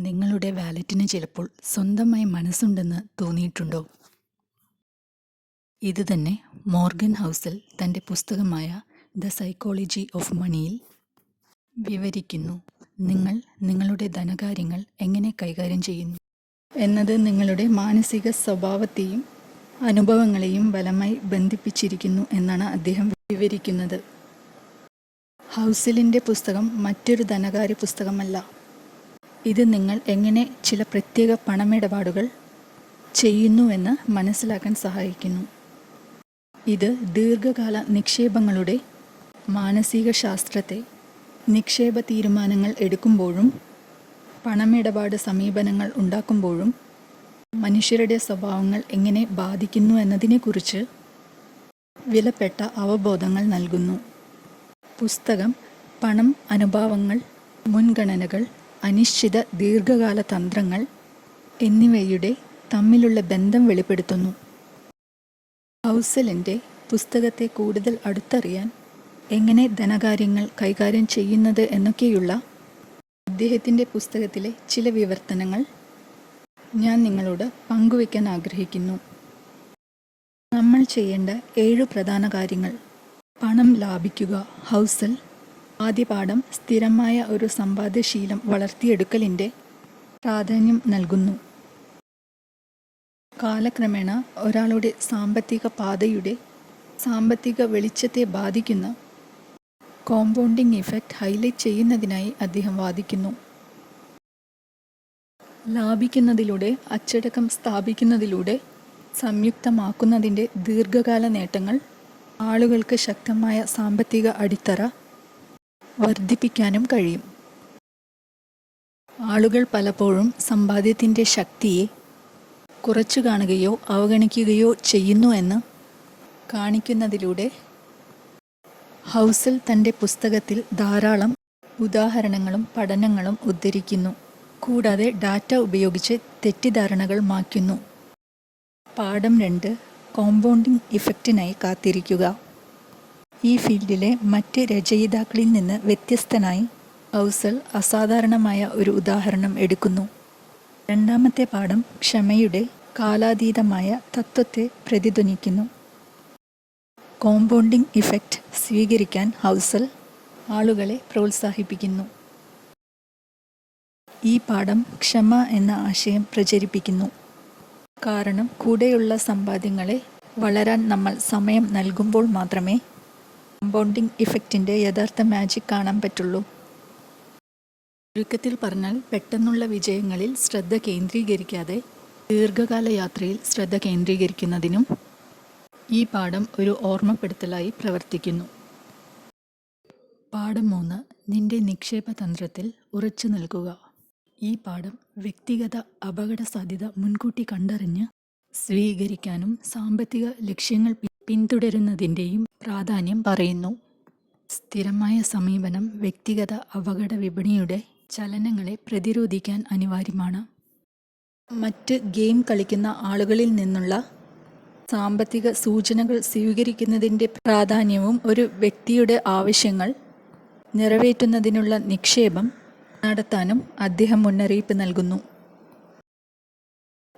നിങ്ങളുടെ വാലറ്റിന് ചിലപ്പോൾ സ്വന്തമായി മനസ്സുണ്ടെന്ന് തോന്നിയിട്ടുണ്ടോ? ഇത് തന്നെ മോർഗൻ ഹൗസൽ തൻ്റെ പുസ്തകമായ ദ സൈക്കോളജി ഓഫ് മണിയിൽ വിവരിക്കുന്നു. നിങ്ങൾ നിങ്ങളുടെ ധനകാര്യങ്ങൾ എങ്ങനെ കൈകാര്യം ചെയ്യുന്നു എന്നത് നിങ്ങളുടെ മാനസിക സ്വഭാവത്തെയും അനുഭവങ്ങളെയും ബലമായി ബന്ധിപ്പിച്ചിരിക്കുന്നു എന്നാണ് അദ്ദേഹം വിവരിക്കുന്നത്. ഹൗസലിൻ്റെ പുസ്തകം മറ്റൊരു ധനകാര്യ പുസ്തകമല്ല. ഇത് നിങ്ങൾ എങ്ങനെ ചില പ്രത്യേക പണമിടപാടുകൾ ചെയ്യുന്നുവെന്ന് മനസ്സിലാക്കാൻ സഹായിക്കുന്നു. ഇത് ദീർഘകാല നിക്ഷേപങ്ങളുടെ മാനസിക ശാസ്ത്രത്തെ നിക്ഷേപ തീരുമാനങ്ങൾ എടുക്കുമ്പോഴും പണമിടപാട് സമീപനങ്ങൾ ഉണ്ടാക്കുമ്പോഴും മനുഷ്യരുടെ സ്വഭാവങ്ങൾ എങ്ങനെ ബാധിക്കുന്നു എന്നതിനെക്കുറിച്ച് വിലപ്പെട്ട അവബോധങ്ങൾ നൽകുന്നു. പുസ്തകം പണം, അനുഭവങ്ങൾ, മുൻഗണനകൾ, അനിശ്ചിത ദീർഘകാല തന്ത്രങ്ങൾ എന്നിവയുടെ തമ്മിലുള്ള ബന്ധം വെളിപ്പെടുത്തുന്നു. ഹൗസലിൻ്റെ പുസ്തകത്തെ കൂടുതൽ അടുത്തറിയാൻ എങ്ങനെ ധനകാര്യങ്ങൾ കൈകാര്യം ചെയ്യുന്നത് എന്നൊക്കെയുള്ള അദ്ദേഹത്തിൻ്റെ പുസ്തകത്തിലെ ചില വിവർത്തനങ്ങൾ ഞാൻ നിങ്ങളോട് പങ്കുവയ്ക്കാൻ ആഗ്രഹിക്കുന്നു. നമ്മൾ ചെയ്യേണ്ട 7 പ്രധാന കാര്യങ്ങൾ. പണം ലാഭിക്കുക. ഹൗസൽ ആദ്യ പാഠം സ്ഥിരമായ ഒരു സമ്പാദ്യശീലം വളർത്തിയെടുക്കലിൻ്റെ പ്രാധാന്യം നൽകുന്നു. കാലക്രമേണ ഒരാളുടെ സാമ്പത്തിക പാതയുടെ സാമ്പത്തിക വെളിച്ചത്തെ ബാധിക്കുന്ന കോമ്പൗണ്ടിംഗ് ഇഫക്റ്റ് ഹൈലൈറ്റ് ചെയ്യുന്നതിനായി അദ്ദേഹം വാദിക്കുന്നു. ലാഭിക്കുന്നതിലൂടെ, അച്ചടക്കം സ്ഥാപിക്കുന്നതിലൂടെ സംയുക്തമാക്കുന്നതിൻ്റെ ദീർഘകാല നേട്ടങ്ങൾ ആളുകൾക്ക് ശക്തമായ സാമ്പത്തിക അടിത്തറ വർദ്ധിപ്പിക്കാനും കഴിയും. ആളുകൾ പലപ്പോഴും സമ്പാദ്യത്തിൻ്റെ ശക്തിയെ കുറച്ചു കാണുകയോ അവഗണിക്കുകയോ ചെയ്യുന്നുവെന്ന് കാണിക്കുന്നതിലൂടെ ഹൗസൽ തൻ്റെ പുസ്തകത്തിൽ ധാരാളം ഉദാഹരണങ്ങളും പഠനങ്ങളും ഉദ്ധരിക്കുന്നു. കൂടാതെ ഡാറ്റ ഉപയോഗിച്ച് തെറ്റിദ്ധാരണകൾ മായ്ക്കുന്നു. പാഠം 2. കോമ്പൗണ്ടിംഗ് ഇഫക്റ്റിനായി കാത്തിരിക്കുക. ഈ ഫീൽഡിലെ മറ്റ് രചയിതാക്കളിൽ നിന്ന് വ്യത്യസ്തനായി ഹൗസൽ അസാധാരണമായ ഒരു ഉദാഹരണം എടുക്കുന്നു. രണ്ടാമത്തെ പാഠം ക്ഷമയുടെ കാലാതീതമായ തത്വത്തെ പ്രതിധ്വനിക്കുന്നു. കോമ്പൗണ്ടിംഗ് ഇഫക്റ്റ് സ്വീകരിക്കാൻ ഹൗസൽ ആളുകളെ പ്രോത്സാഹിപ്പിക്കുന്നു. ഈ പാഠം ക്ഷമ എന്ന ആശയം പ്രചരിപ്പിക്കുന്നു. കാരണം കൂടെയുള്ള സമ്പാദ്യങ്ങളെ വളരാൻ നമ്മൾ സമയം നൽകുമ്പോൾ മാത്രമേ കോമ്പൗണ്ടിംഗ് ഇഫക്റ്റിൻ്റെ യഥാർത്ഥ മാജിക് കാണാൻ പറ്റുള്ളൂ. ചുരുക്കത്തിൽ പറഞ്ഞാൽ, പെട്ടെന്നുള്ള വിജയങ്ങളിൽ ശ്രദ്ധ കേന്ദ്രീകരിക്കാതെ ദീർഘകാല യാത്രയിൽ ശ്രദ്ധ കേന്ദ്രീകരിക്കുന്നതിനും ഈ പാഠം ഒരു ഓർമ്മപ്പെടുത്തലായി പ്രവർത്തിക്കുന്നു. പാഠം 3. നിന്റെ നിക്ഷേപ തന്ത്രത്തിൽ ഉറച്ചു നിൽക്കുക. ഈ പാഠം വ്യക്തിഗത അപകട സാധ്യത മുൻകൂട്ടി കണ്ടറിഞ്ഞ് സ്വീകരിക്കാനും സാമ്പത്തിക ലക്ഷ്യങ്ങൾ പിന്തുടരുന്നതിൻ്റെയും പ്രാധാന്യം പറയുന്നു. സ്ഥിരമായ സമീപനം വ്യക്തിഗത അപകട വിപണിയുടെ ചലനങ്ങളെ പ്രതിരോധിക്കാൻ അനിവാര്യമാണ്. മറ്റ് ഗെയിം കളിക്കുന്ന ആളുകളിൽ നിന്നുള്ള സാമ്പത്തിക സൂചനകൾ സ്വീകരിക്കുന്നതിൻ്റെ പ്രാധാന്യവും ഒരു വ്യക്തിയുടെ ആവശ്യങ്ങൾ നിറവേറ്റുന്നതിനുള്ള നിക്ഷേപം നടത്താനും അദ്ദേഹം മുന്നറിയിപ്പ് നൽകുന്നു.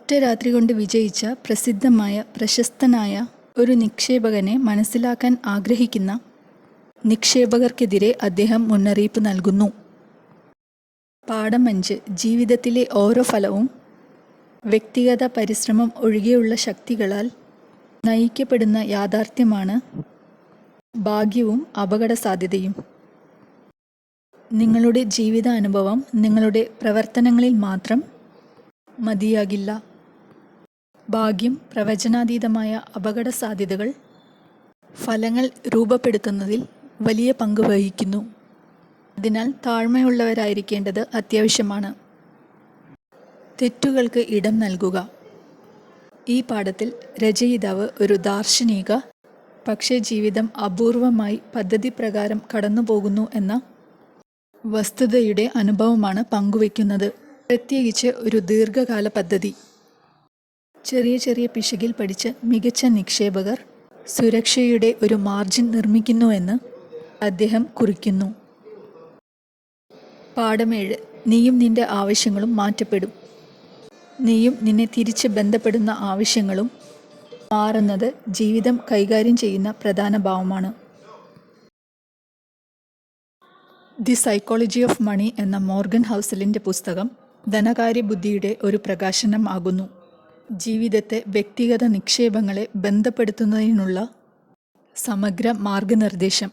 ഒറ്റ രാത്രി കൊണ്ട് വിജയിച്ച പ്രശസ്തനായ ഒരു നിക്ഷേപകനെ മനസ്സിലാക്കാൻ ആഗ്രഹിക്കുന്ന നിക്ഷേപകർക്കെതിരെ അദ്ദേഹം മുന്നറിയിപ്പ് നൽകുന്നു. പാഠം 5. ജീവിതത്തിലെ ഓരോ ഫലവും വ്യക്തിഗത പരിശ്രമം ഒഴികെയുള്ള ശക്തികളാൽ നയിക്കപ്പെടുന്ന യാഥാർത്ഥ്യമാണ്. ഭാഗ്യവും അപകട സാധ്യതയും. നിങ്ങളുടെ ജീവിതാനുഭവം നിങ്ങളുടെ പ്രവർത്തനങ്ങളിൽ മാത്രം മതിയാകില്ല. ഭാഗ്യം, പ്രവചനാതീതമായ അപകട സാധ്യതകൾ ഫലങ്ങൾ രൂപപ്പെടുത്തുന്നതിൽ വലിയ പങ്ക് വഹിക്കുന്നു. അതിനാൽ താഴ്മയുള്ളവരായിരിക്കേണ്ടത് അത്യാവശ്യമാണ്. തെറ്റുകൾക്ക് ഇടം നൽകുക. ഈ പാഠത്തിൽ രചയിതാവ് ഒരു ദാർശനിക, പക്ഷേ ജീവിതം അപൂർവമായി പദ്ധതി പ്രകാരം കടന്നുപോകുന്നു എന്ന വസ്തുതയുടെ അനുഭവമാണ് പങ്കുവയ്ക്കുന്നത്. പ്രത്യേകിച്ച് ഒരു ദീർഘകാല പദ്ധതി. ചെറിയ ചെറിയ പിശകിൽ പഠിച്ച് മികച്ച നിക്ഷേപകർ സുരക്ഷയുടെ ഒരു മാർജിൻ നിർമ്മിക്കുന്നുവെന്ന് അദ്ദേഹം കുറിക്കുന്നു. പാഠം 7. നീയും നിന്റെ ആവശ്യങ്ങളും മാറ്റപ്പെടും. നീയും നിന്നെ തിരിച്ച് ബന്ധപ്പെടുന്ന ആവശ്യങ്ങളും മാറുന്നത് ജീവിതം കൈകാര്യം ചെയ്യുന്ന പ്രധാന ഭാവമാണ്. ദി സൈക്കോളജി ഓഫ് മണി എന്ന മോർഗൻ ഹൗസലിൻ്റെ പുസ്തകം ധനകാര്യ ബുദ്ധിയുടെ ഒരു പ്രകാശനം ആകുന്നു. ജീവിതത്തെ വ്യക്തിഗത നിക്ഷേപങ്ങളെ ബന്ധപ്പെടുത്തുന്നതിനുള്ള സമഗ്ര മാർഗനിർദ്ദേശം.